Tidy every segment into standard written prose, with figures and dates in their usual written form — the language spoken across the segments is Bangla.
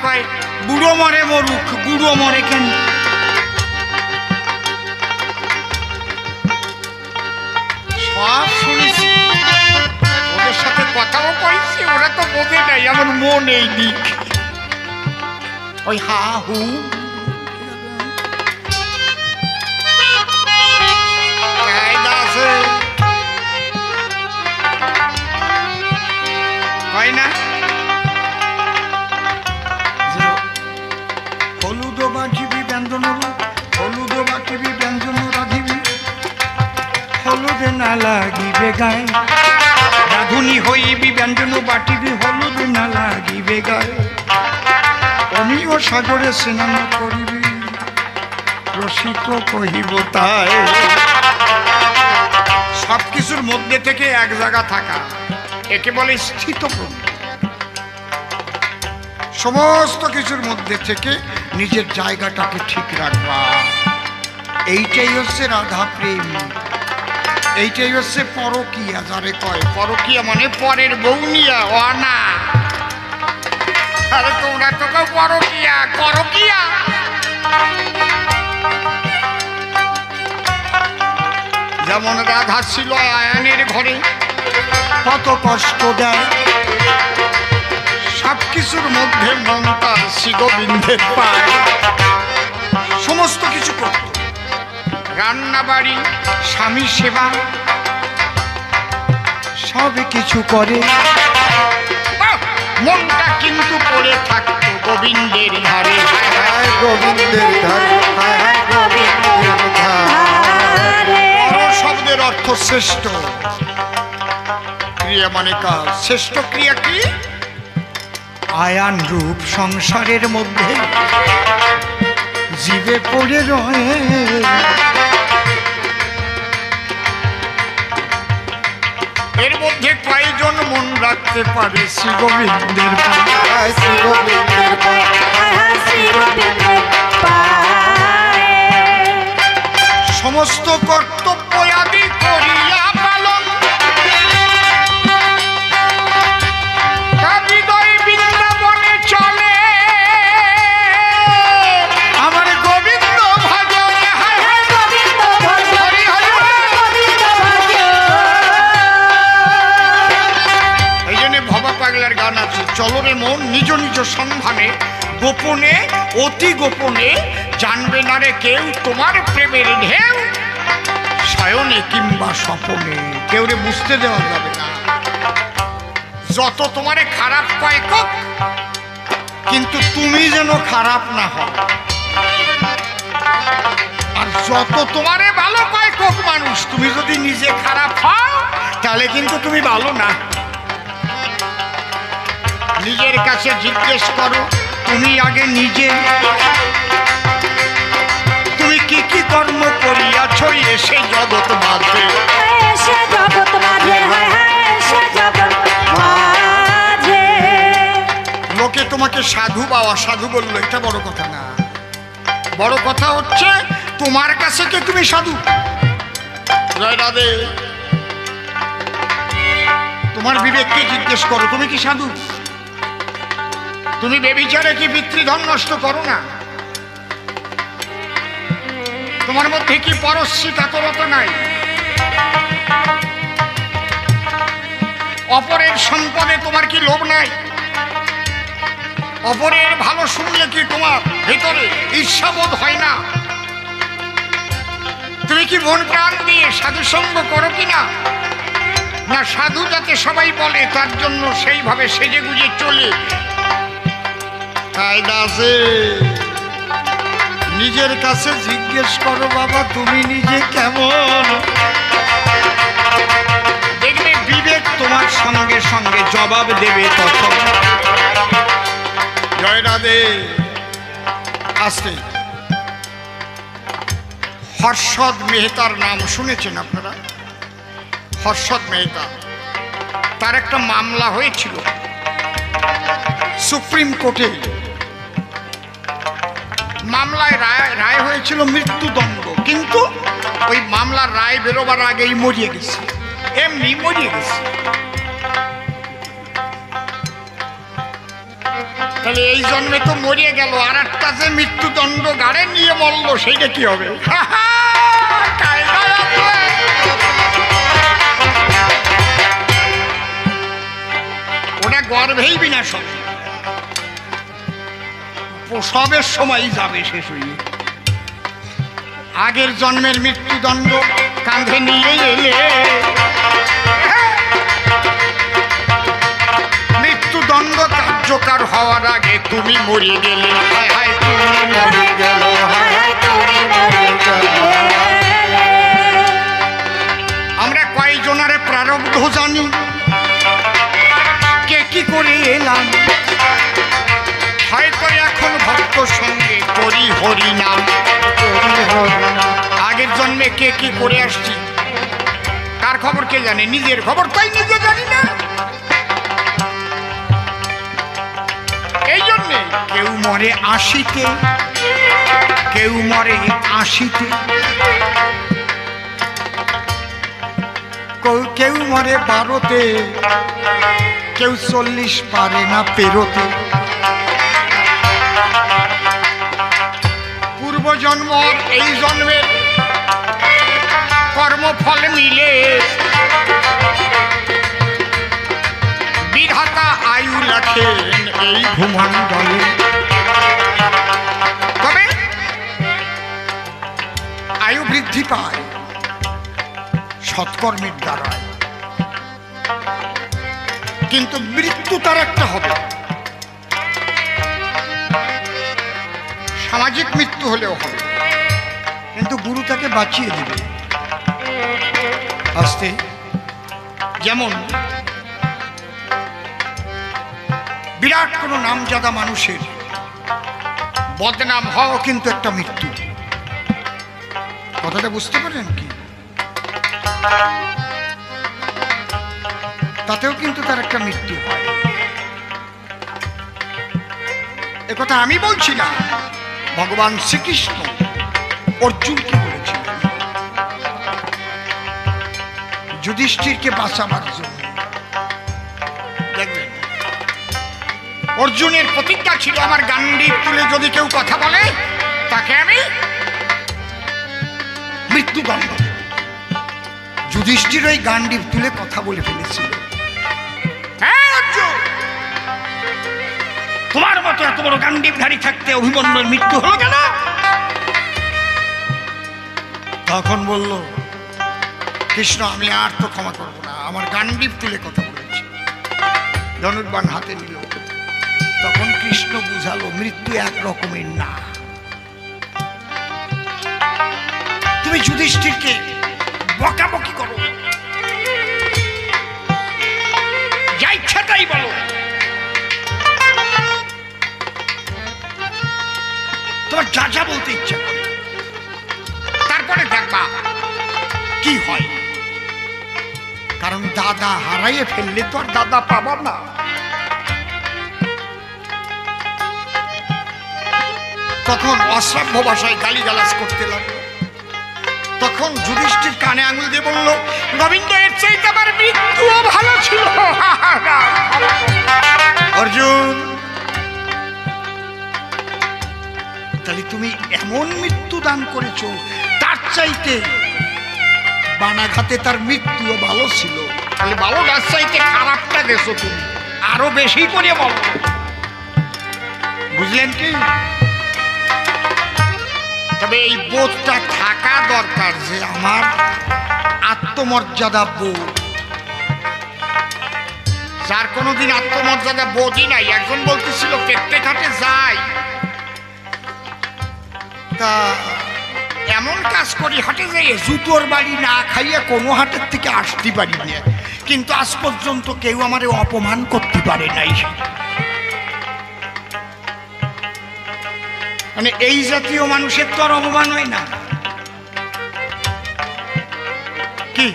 কয় বুড়ো মরে মরুক, বুড়ো মরে কেন? সব শুনেছি, ওদের সাথে কথাও কইছি, ওরা তো বোঝে নাই আমার মন এই দিক। ওই হা হু আছে হয় না? হলুদ বাঁধিবি ব্যঞ্জন, হলুদ বাঁধিবি ব্যঞ্জন রাধিবি, হলুদে না লাগিবে গায়ে, রাধুনি হইবি ব্যঞ্জন বাটিবি, হলুদ না লাগিবে গায়ে, অমিও সাগরে স্নান করিবি, রসিক কহিব তাই। সব কিছুর মধ্যে থেকে এক জায়গা থাকা, একে বলে স্থিতপ্রজ্ঞ। সমস্ত কিছুর মধ্যে থেকে নিজের জায়গাটাকে ঠিক রাখবা, এইটাই হচ্ছে রাধা প্রেম, এইটাই হচ্ছে পরকিয়া। যারে কয় পরকিয়া মানে পরের বউ নিয়া অনা। আরে তোমরা তো কেউ পরকিয়া করকিয়া। যেমন রাধা ছিল আয়ানের ঘরে, কত কষ্ট দেয়, সব কিছুর মধ্যে মন তার শ্রীগোবিন্দের পায়, সমস্ত কিছু করত, রান্না বাড়ি, স্বামী সেবা, সব কিছু করে, মনটা কিন্তু পড়ে থাকতো গোবিন্দের ধারে, গোবিন্দের ধারে। বড় শব্দের অর্থ শ্রেষ্ঠ ক্রিয়া, মানে কাজ। শ্রেষ্ঠ ক্রিয়া কি? আয়ান রূপ সংসারের মধ্যে জীবে পড়ে রয়ে, এর মধ্যে কয়জন মন রাখতে পারে শ্রী গোবিন্দের পায়ে, শ্রী গোবিন্দের পায়ে। সমস্ত কর্তব্য আদি করিয়া পালন, হৃদয় বৃন্দাবনে চলে আমার গোবিন্দ ভজন, হরি হরি। এই জন্য ভবা পাগলার গান আছে, চলো রে মন নিজ নিজ সন্ধানে, গোপনে অতি গোপনে জানবে না রে কেউ তোমার প্রেমের ঢেউ, শয়নে কিংবা স্বপনে কেউ রে বুঝতে দেওয়া যাবে না। যত তোমারে খারাপ কয় কক, কিন্তু তুমি যেন খারাপ না হও, আর যত তোমারে ভালো কয় কক মানুষ, তুমি যদি নিজে খারাপ হও তাহলে কিন্তু তুমি ভালো না। নিজের কাছে জিজ্ঞেস করো, তুমি আগে নিজে তুমি কি কি কর্ম করিয়াছ এসে জগৎ মাঝে, এসে জগৎ মাঝে, এসে জগৎ মাঝে। লোকে তোমাকে সাধু বা অসাধু বললো, এটা বড় কথা না। বড় কথা হচ্ছে তোমার কাছে কে তুমি সাধু। জয় রাধে। তোমার বিবেককে জিজ্ঞেস করো, তুমি কি সাধু? তুমি বেবিচারে কি পিতৃধন নষ্ট করো না? তোমার মধ্যে কি পরশ্রী কাতরতা নাই? অপরের সম্পদে তোমার কি লোভ নাই? অপরের ভালো শুনলে কি তোমার ভিতরে ঈর্ষাবোধ হয় না? তুমি কি মন প্রাণ দিয়ে সাধু সঙ্গ করো কিনা? না সাধু যাতে সবাই বলে তার জন্য সেইভাবে সেজে গুজে চলে? নিজের কাছে জিজ্ঞেস করো বাবা, তুমি নিজে কেমন? দেখবে বিবেক তোমার সঙ্গে সঙ্গে জবাব দেবে তখন। জয় রাধে। আসতে হর্ষদ মেহতার নাম শুনেছেন আপনারা? হর্ষদ মেহতা, তার একটা মামলা হয়েছিল সুপ্রিম কোর্টে। মামলায় রায় হয়েছিল মৃত্যুদণ্ড, কিন্তু ওই মামলার রায় বেরোবার আগেই মরিয়ে গেছে, এমনি মরিয়ে গেছে। তাহলে এই জন্মে তো মরিয়ে গেল, আর একটা যে মৃত্যুদণ্ড গাড়ে নিয়ে মরলো সেইটা কি হবে? ওটা গর্ভেই বিনাশ হবে, প্রসবের সময় যাবে শেষ হয়ে। আগের জন্মের মৃত্যুদণ্ড কাঁধে নিয়ে এলে, মৃত্যুদণ্ড কার্যকর হওয়ার আগে তুমি মরে গেলে। হায় হায় তুমি মরে গেল, হায় হায় তুমি মরে গেল। আমরা কয়জনারে প্রারব্ধ জানি, কে কি করে এলাম। হয়তো এখন ভক্ত সঙ্গে করি হরি নাম, আগের জন্মে কে কি করে আসছি তার খবর কে জানে? নিজের খবর তাই নিজে জানি না। এই জন্যে কেউ মরে ৮০-তে, কেউ মরে ৮০-তে, কেউ মরে ১২-তে, কেউ ৪০ পারে না পেরোতে। পূর্বজন্মর এই জন্মের কর্মফল মিলে বিধাতা আয়ু রাখেন এই ভূমণ্ডলে। তবে আয়ু বৃদ্ধি পায় সৎকর্মের দ্বারা, কিন্তু মৃত্যু তার একটা হবে। সামাজিক মৃত্যু হলেও হবে, কিন্তু গুরু তাকে বাঁচিয়ে দেবে আস্তে। যেমন বিরাট কোনো নামজাদা মানুষের বদনাম হওয়া কিন্তু একটা মৃত্যু। কথাটা বুঝতে পারেন কি? তাতেও কিন্তু তার একটা মৃত্যু হয়। একথা আমি বলছি না, ভগবান শ্রীকৃষ্ণ অর্জুনকে বলেছিলেন যুধিষ্ঠিরকে বাঁচাবার জন্য। দেখবেন অর্জুনের প্রতিজ্ঞা ছিল, আমার গান্ডীব তুলে যদি কেউ কথা বলে তাকে আমি মৃত্যুদণ্ড দেব। যুধিষ্ঠির ওই গান্ডীব তুলে কথা বলে ফেলেছিল, হ্যাঁ অর্জুন, তোমার মতো এত বড় গান্ডীবধারী থাকতে অভিমন্যুর মৃত্যু হলো কেন? তখন বলল কৃষ্ণ, আমি আর তো ক্ষমা করবো না, আমার গান্ডীব তুলে কথা বলেছি। ধনুর্বাণ হাতে নিল। তখন কৃষ্ণ বুঝালো মৃত্যু এক রকমের না। তুমি যুধিষ্ঠিরকে বকাবকি করো, যা ইচ্ছা তাই বলো, তোমার যা যা বলতে ইচ্ছা করে, তারপরে দেখবা কি হয়। কারণ দাদা হারাইয়ে ফেললে তো আর দাদা পাবা না। তখন অশ্রাব্য ভাষায় গালিগালাজ করতে লাগলো। তখন যুধিষ্ঠির কানে আঙুল দিয়ে বলল, গোবিন্দ, এর চাইতে আমার মৃত্যুও ভালো ছিল। অর্জুন, তাহলে তুমি এমন মৃত্যু দান করেছ, তার চাইতে বানাঘাতে তার মৃত্যুও ভালো ছিল। তাহলে ভালো গাছ চাইতে খারাপটা গেছো তুমি, আরো বেশি করে বলো। বুঝলেন কি? তবে এই বোধটা থাকা দরকার যে আমার আত্মমর্যাদা বোধ। যার কোনোদিন আত্মমর্যাদা বোধই নাই। একজন বলতেছিল পেটে ঘাটে যাই, তা এমন কাজ করি হাটে যাই জুতোর বাড়ি না খাইয়া কোনো হাটের থেকে আসতে পারি না, কিন্তু আজ পর্যন্ত কেউ আমারে অপমান করতে পারে নাই। মানে এই জাতীয় মানুষের তো আর অপমান হয় না কি?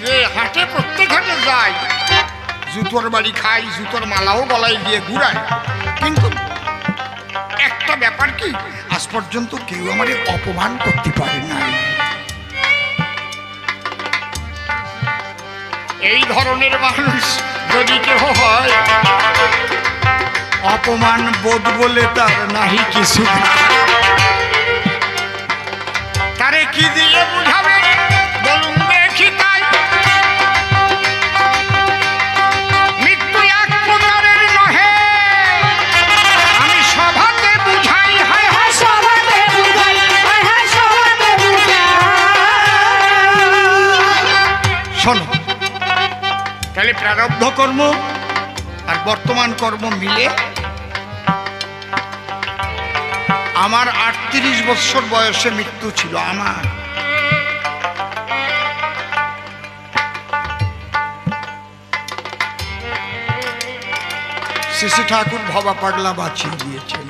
যে হাটে প্রত্যেক হাটে যায়, জুতোর বাড়ি খাই, জুতোর মালাও গলায় দিয়ে ঘুরায়, কিন্তু একটা ব্যাপার কি, আজ পর্যন্ত কেউ আমারে অপমান করতে পারে না। এই ধরনের মানুষ যদি কেহ হয় অপমান বোধ বলে তার নাহি কিছু, তারে কি দিয়ে বুঝাবে বলুন দেখি? তাই মৃত্যু এক প্রকারের নহে, আমি সভাতে বুঝাই। হয় হয় সভাতে বুঝাই, হয় হয় সভাতে বুঝাই। শোনো, তাহলে প্রারব্ধ কর্ম আর বর্তমান কর্ম মিলে আমার ৩৮ বছর বয়সে মৃত্যু ছিল। আমার শ্রী ঠাকুর ভবা পাগলা বাঁচিয়ে দিয়েছেন।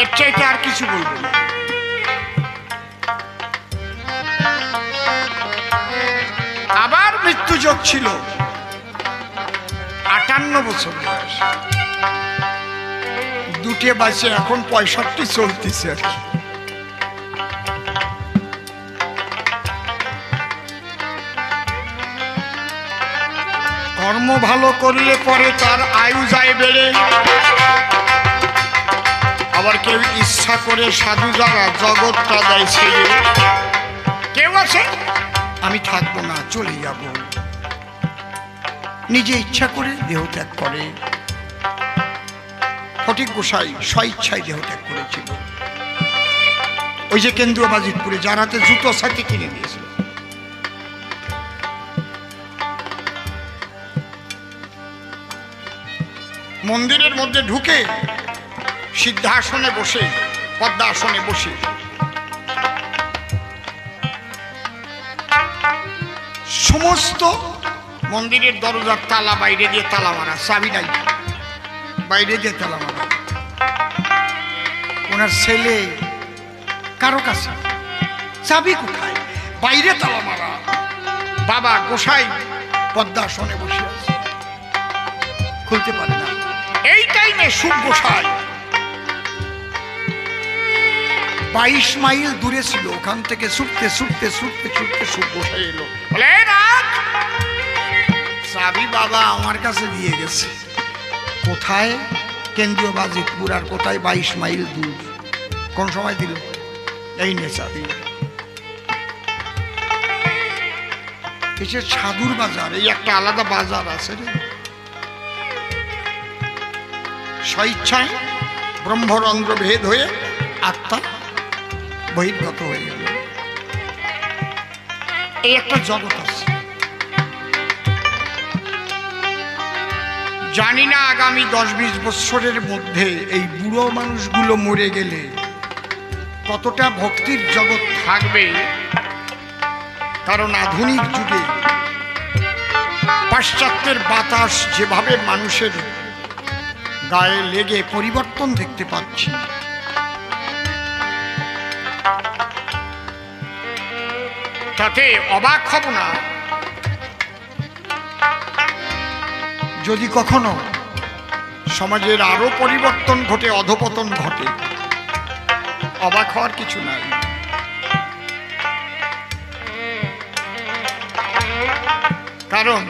এর চাইতে আর কিছু বলবো না। আবার মৃত্যু যোগ ছিল ৫৮ বছর বয়স, দুটে বাসে এখন ৬৫ চলতেছে আর কি। কর্ম ভালো করলে পরে তার আয়ু যায় বেড়ে। আবার কেউ ইচ্ছা করে সাধু যারা জগৎটা দেয় ছেড়ে, কেউ আছে আমি থাকবো না চলে যাব, নিজে ইচ্ছা করে দেহ ত্যাগ করে। ফটিক গোসাই স্বইচ্ছায় দেহ ত্যাগ করেছিল। ওই যে কেন্দ্রীয় বাজিতপুরে যার হাতে জুতো সাথে কিনে দিয়েছিল। মন্দিরের মধ্যে ঢুকে সিদ্ধাসনে বসে, পদ্মাসনে বসে সমস্ত মন্দিরের দরজার তালা বাইরে দিয়ে তালা মারা, চাবি নাই, বাইরে দিয়ে তালা মারা। ওনার ছেলে কারো কাছে, চাবি কোথায়? বাইরে তালা মারা। বাবা গোসাই পদ্মাসনে বসে আছে, খুলতে পারে না। এই টাইমে সুখ গোসাই ২২ মাইল দূরে ছিল, ওখান থেকে ছুটতে ছুটতে ছুটতে ছুটতে সুখ গোসাই এলো, বলে চাবি বাবা আমার কাছে দিয়ে গেছে। কোথায়? কেন্দ্রীয় বাজিতপুর। আর কোথায়? ২২ মাইল দূর। কোন সময় দিল? এই নে চাবি। সাধুর বাজার, এই একটা আলাদা বাজার আছে রে। স্বইচ্ছায় ব্রহ্মরন্ধ্র ভেদ হয়ে আত্মা বহির্গত হয়ে গেল। এই একটা জগৎ আছে। জানি না আগামী ১০-২০ বছরের মধ্যে এই বুড়ো মানুষগুলো মরে গেলে কতটা ভক্তির জগৎ থাকবে। কারণ আধুনিক যুগে পাশ্চাত্যের বাতাস যেভাবে মানুষের গায়ে লেগে পরিবর্তন দেখতে পাচ্ছি, তাতে অবাক হব না যদি কখনো সমাজের আরো পরিবর্তন ঘটে, অধপতন ঘটে। অবাক হওয়ার কিছু নাই। কারণ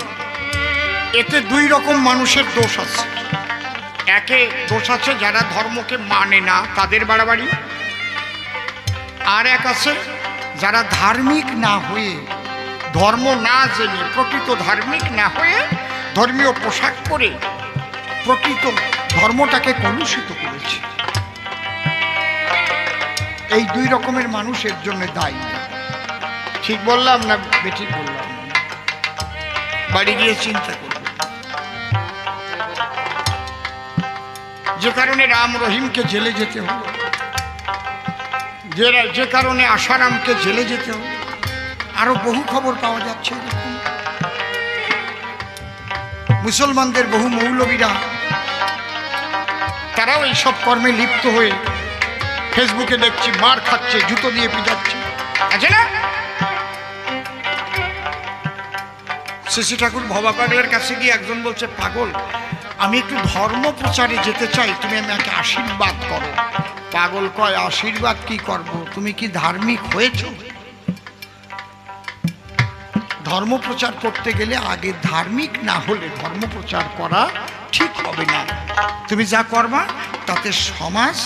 এতে দুই রকম মানুষের দোষ আছে। একে দোষ আছে যারা ধর্মকে মানে না, তাদের বাড়াবাড়ি। আর এক আছে যারা ধার্মিক না হয়ে, ধর্ম না জেনে, প্রকৃত ধার্মিক না হয়ে ধর্মীয় পোশাক পরে প্রকৃত ধর্মটাকে কলুষিত করেছে। এই দুই রকমের মানুষের জন্য দায়ী। ঠিক বললাম না বেঠিক বললাম? বাড়ি গিয়ে চিন্তা করব। যে কারণে রাম রহিমকে জেলে যেতে হলো, যে কারণে আশারামকে জেলে যেতে হলো, আরো বহু খবর পাওয়া যাচ্ছে। মুসলমানদের বহু মৌলবীরা তারাও এইসব কর্মে লিপ্ত হয়ে ফেসবুকে দেখছি মার খাচ্ছে, জুতো দিয়ে পিটাচ্ছে, আছে না? শ্রী ঠাকুর ভবা পাগলের কাছে গিয়ে একজন বলছে, পাগল আমি একটু ধর্ম প্রচারে যেতে চাই, তুমি আমাকে আশীর্বাদ করো। পাগল কয়, আশীর্বাদ কি করব? তুমি কি ধার্মিক হয়েছ? ধর্ম প্রচার করতে গেলে আগে ধার্মিক না হলে ধর্ম প্রচার করা ঠিক হবে না। তুমি যা করবা তাতে সমাজ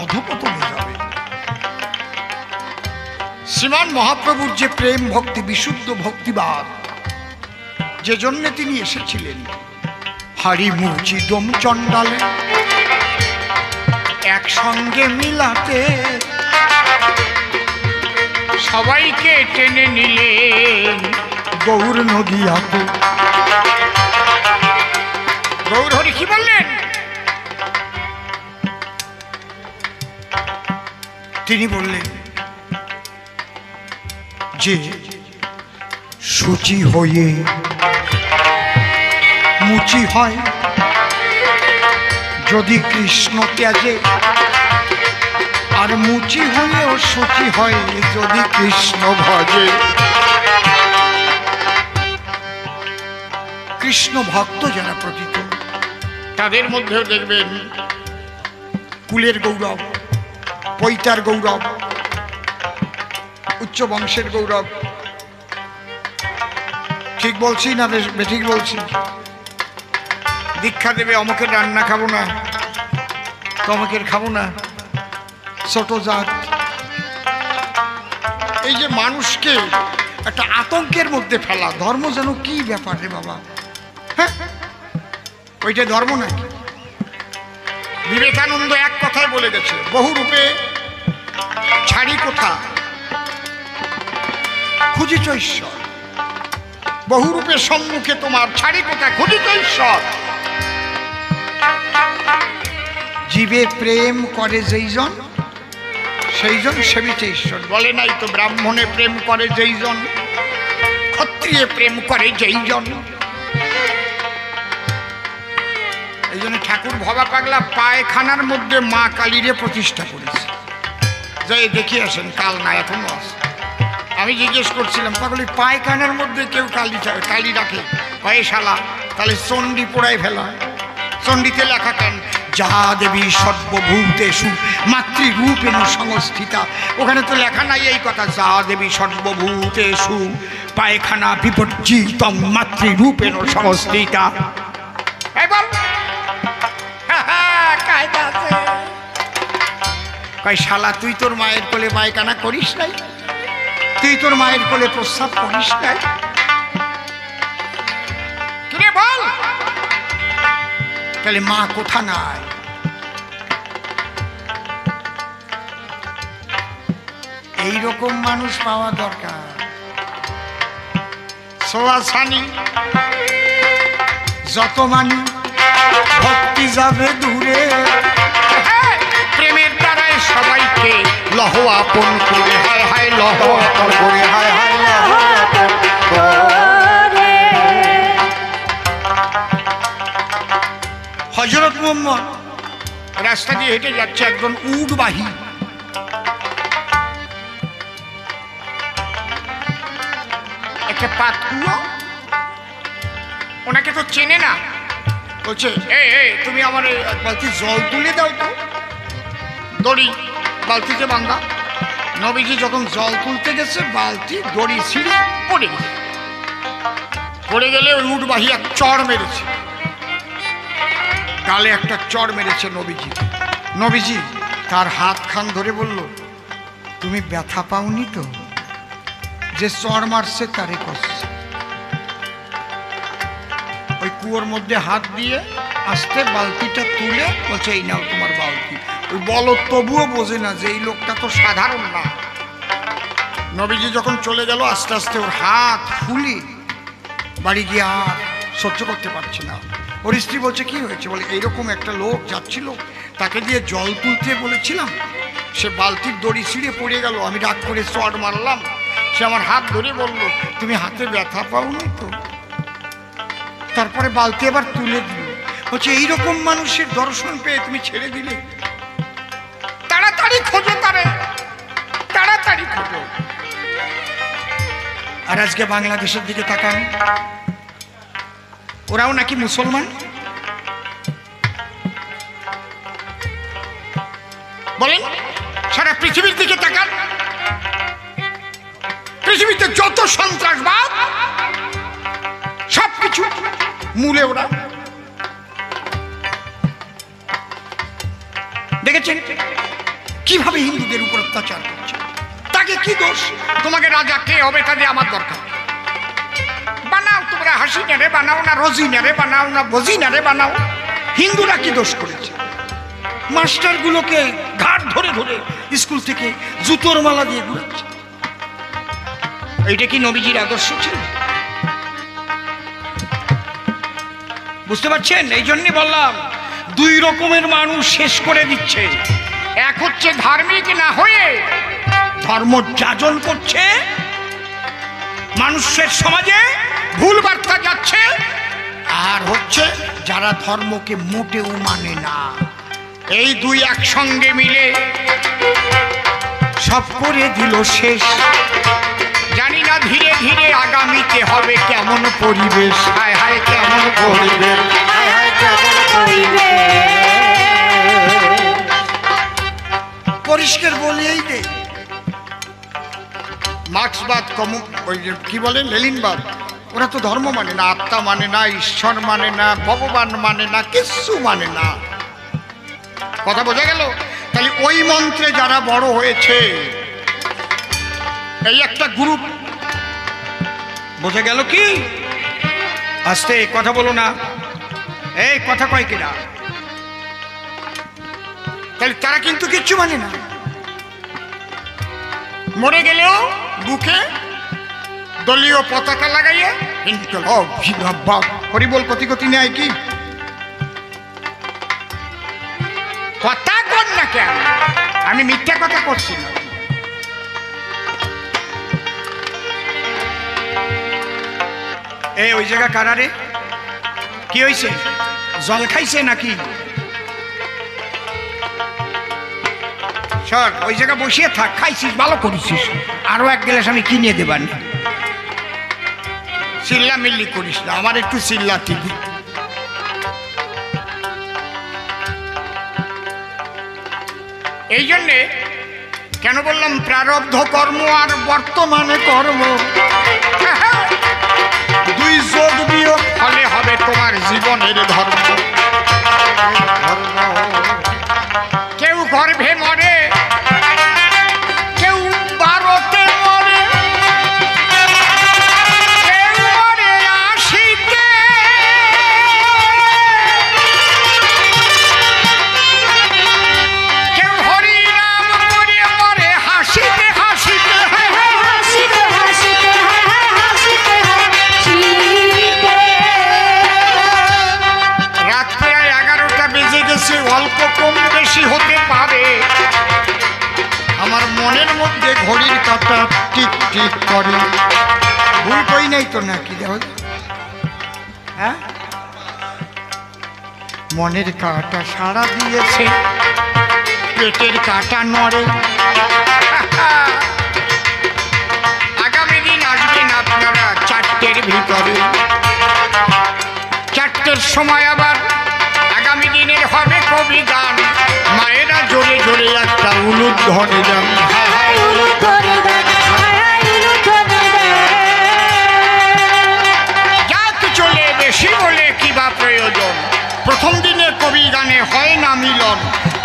অধঃপতনে যাবে। শ্রীমান মহাপ্রভুর যে প্রেম ভক্তি, বিশুদ্ধ ভক্তিবাদ, যে জন্যে তিনি এসেছিলেন, হারি মুচি দম চণ্ডালে একসঙ্গে মিলাতে, সবাইকে টেনে নিলেন গৌর নদিয়াতে। গৌর হরি কি বললেন? তিনি বললেন যে শুচি হয়ে মুচি হয়, যদি কৃষ্ণ ত্যাজে, আর মুচি হয়েও শুচি হয় যদি কৃষ্ণ ভজে। কৃষ্ণ ভক্ত যারা প্রকৃত, তাদের মধ্যেও দেখবেন কুলের গৌরব, পৈতার গৌরব, উচ্চ বংশের গৌরব। ঠিক বলছি না বেঠিক বলছি? দীক্ষা দেবে, অমুকের রান্না খাবো না, তমুকের খাবো না, ছোট জাত। এই যে মানুষকে একটা আতঙ্কের মধ্যে ফেলা, ধর্ম যেন কি ব্যাপার রে বাবা, হ্যাঁ ওইটা ধর্ম নাকি? বিবেকানন্দ এক কথায় বলে গেছে, বহু রূপে ছাড়ি কোথা খুঁজিছ ঈশ্বর, বহু রূপের সম্মুখে তোমার ছাড়ি কোথা খুঁজিছ ঈশ্বর। জীবে প্রেম করে যেইজন, সেইজন সেবিছে ঈশ্বর। বলে নাই তো, ব্রাহ্মণে প্রেম করে যেইজন, ক্ষত্রিয়ে প্রেম করে যেইজন। এই জন্য ঠাকুর ভবা পাগলা পায়খানার মধ্যে মা কালীরে প্রতিষ্ঠা করেছে। যাই দেখে আসেন, কাল না এখনো আছে। আমি জিজ্ঞেস করছিলাম, পাগলি পায়খানার মধ্যে কেউ কালী রাখে? কয়ে শালা, তাহলে চণ্ডী পোড়ায় ফেলা। চণ্ডীতে লেখা কেন? যা দেবী সর্বভূতেষু মাতৃরূপেণ সংস্থিতা। ওখানে তো লেখা নাই এই কথা, যা দেবী সর্বভূতেষু পায়খানা বিপর্যিতম মাতৃরূপেণ সংস্থিতা। কয় শালা, তুই তোর মায়ের কোলে পায়খানা করিস নাই? তুই তোর মায়ের কোলে প্রস্রাব করিস নাই? কিরে বল, তাহলে মা কোথা নাই? এইরকম মানুষ পাওয়া দরকার। সোয়াশানি যত মানি ভক্তি যাবে দূরে, প্রেমের দ্বারাই সবাইকে লহ আপন করে। হায় হায় লহ আপন করে, হায় হায় লহ আপন করে। হযরত মুহাম্মদ রাস্তা দিয়ে হেঁটে যাচ্ছে, একজন উটবাহী একটা পাতকুয়ো, ওনাকে তো চেনে না। বলছে, এই তুমি আমার বালতি জল তুলে দাও তো। দড়ি বালতিতে বাঁধা। নবীজি যখন জল তুলতে গেছে, বালতি দড়ি ছিঁড়ে পড়ে গেছে। পড়ে গেলে ওই উটবাহী এক চড় মেরেছে, গালে একটা চড় মেরেছে নবীজি। নবীজি তার হাত খান ধরে বলল, তুমি ব্যথা পাওনি তো? যে চড় মারছে তারে কষছে। ওই কুয়োর মধ্যে হাত দিয়ে আস্তে বালতিটা তুলে বলছে, এই নাও তোমার বালতি। ওই বলো তবুও বোঝে না যে এই লোকটা তো সাধারণ না। নবীজি যখন চলে গেল, আস্তে আস্তে ওর হাত ফুলি বাড়ি গিয়ে আর সহ্য করতে পারছে না। ওর স্ত্রী বলছে, কি হয়েছে? বলে, এইরকম একটা লোক যাচ্ছিল, তাকে দিয়ে জল তুলতে বলেছিলাম, সে বালতির দড়ি ছিঁড়ে পড়ে গেল, আমি রাগ করে চড় মারলাম, সে আমার হাত ধরে বলল, তুমি হাতে ব্যথা পাওনি তো? তারপরে বালতি আবার তুলে দিল। বলছে, এইরকম মানুষের দর্শন পেয়ে তুমি ছেড়ে দিলে? তাড়াতাড়ি খোঁজো তারে, তাড়াতাড়ি খোঁজো। আর আজকে বাংলাদেশের দিকে তাকান, ওরাও নাকি মুসলমান। বলেন, সারা পৃথিবীর দিকে তাকান, পৃথিবীতে যত সন্ত্রাসবাদ সবকিছু মূলে ওরা। দেখেছেন কিভাবে হিন্দুদের উপর অত্যাচার করছে? তাকে কি দোষ? তোমাকে রাজা কে হবে তাদের আমার দরকার। বানাও তোমরা, হাসিনারে বানাও না, রোজিনারে বানাও না, বজিনারে বানাও। হিন্দুরা কি দোষ করেছে? মাস্টারগুলোকে ঘাট ধরে ধরে স্কুল থেকে জুতোর মালা দিয়ে ঘুরাচ্ছে। এইটা কি নবীজির আদর্শ ছিল? বুঝতে পারছেন? এই জন্য বললাম দুই রকমের মানুষ শেষ করে দিচ্ছে। এক হচ্ছে ধার্মিক না হয়ে ধর্ম যাজন করছে, মানুষের সমাজে ভুল বার্তা যাচ্ছে। আর হচ্ছে যারা ধর্মকে মোটেও মানে না। এই দুই একসঙ্গে মিলে সব করে দিল শেষ। জানি না ধীরে ধীরে আগামীতে হবে কেমন পরিবেশ। হায় হায় কেমন পরিবেশ, হায় হায় কেমন পরিবেশ। পরিষ্কার বলেই দে, মার্ক্সবাদ, কি বলে লেনিনবাদ, ওরা তো ধর্ম মানে না, আত্মা মানে না, ঈশ্বর মানে না, ভগবান মানে না, কিচ্ছু মানে না। কথা বোঝা গেল? তাহলে ওই মন্ত্রে যারা বড় হয়েছে, এই একটা গ্রুপ, বোঝা গেল কি? আস্তে কথা বলো না, এই কথা কয় কিনা? তাহলে তারা কিন্তু কিচ্ছু মানে না। মরে গেলেও বুকে দলীয় পতাকা লাগাইয়ে হরিবল কতি কতি নেয় কি কথা কর না কেন? আমি মিথ্যা কথা করছি না। এই ওই জায়গা কারারে কি হয়েছে? জল খাইছে নাকি? সর, ওই জায়গা বসিয়ে থাক। খাইছিস, ভালো করেছিস, আরো এক গ্লাস আমি কিনে দেবান। চিল্লামিল্লি করিস না, আমার একটু চিল্লাতি দি। এই জন্যে কেন বললাম প্রারব্ধ কর্ম আর বর্তমানে কর্ম দুই যোগ বিয়োগ ফলে হবে তোমার জীবনের ধর্ম। কেউ গর্ভে মরে, কেউ বারোতে মরে, কেউ মরে আশিতে, কেউ হরি নাম করে মরে হাসিতে হাসিতে, হাসিতে হাসিতে, হাসিতে হাসিতে। রাত প্রায় 11টা বেজে গেছে, অল্প কম বেশি হতে পারে। আমার মনের মধ্যে ঘড়ির কাঁটা টিক টিক করে। ভুল কই নাই তো নাকি? দেখো, হ্যাঁ, মনের কাঁটা সাড়া দিয়েছে, পেটের কাঁটা নড়ে। আগামী দিন আসবেন আপনারা 4টের ভিতরে। 4টের সময় আবার আগামী দিনের হবে কবি গান। মায়েরা জোরে জোরে একটা উলুদ ধরে যান। যাক চলে বেশি বলে কি বা প্রয়োজন। প্রথম দিনের কবি গানে হয় না মিলন,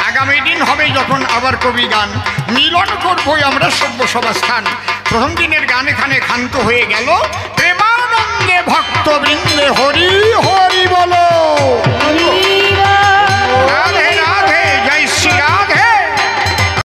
আগামী দিন হবে যখন আবার কবি গান। মিলন করবই আমরা সভ্য সভাস্থান। প্রথম দিনের গান এখানে ক্ষান্ত হয়ে গেল। প্রেমানন্দে ভক্তবৃন্দে হরি